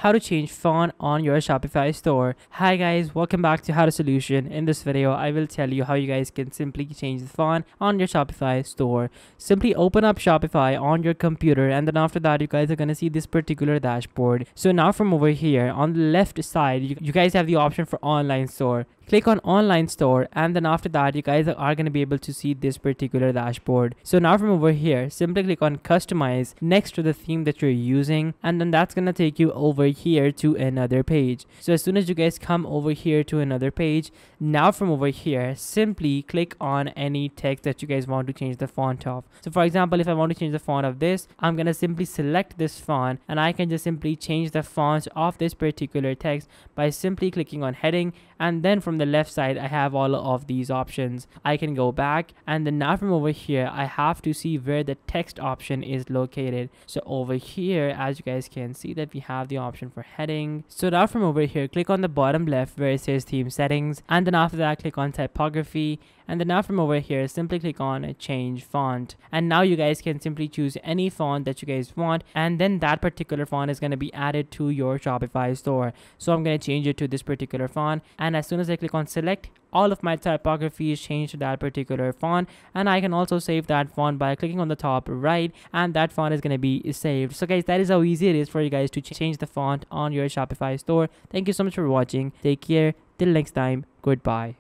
how to change font on your Shopify store. Hi guys, welcome back to How to Solution. In this video, I will tell you how you guys can simply change the font on your Shopify store. Simply open up Shopify on your computer, and then after that, you guys are going to see this particular dashboard. So now from over here on the left side, you guys have the option for online store. Click on online store, and then after that you guys are going to be able to see this particular dashboard. So now from over here, simply click on customize next to the theme that you're using, and then that's going to take you over here to another page. So as soon as you guys come over here to another page, now from over here, simply click on any text that you guys want to change the font of. So for example, if I want to change the font of this, I'm going to simply select this font, and I can just simply change the font of this particular text by simply clicking on heading, and then from the left side I have all of these options. I can go back, and then now from over here I have to see where the text option is located. So over here, as you guys can see, that we have the option for heading. So now from over here, click on the bottom left where it says theme settings, and then after that click on typography, and then now from over here simply click on change font, and now you guys can simply choose any font that you guys want, and then that particular font is going to be added to your Shopify store. So I'm going to change it to this particular font, and as soon as I click on select, all of my typography is changed to that particular font, and I can also save that font by clicking on the top right, and that font is going to be saved. So guys, that is how easy it is for you guys to change the font on your Shopify store. Thank you so much for watching. Take care. Till next time. Goodbye.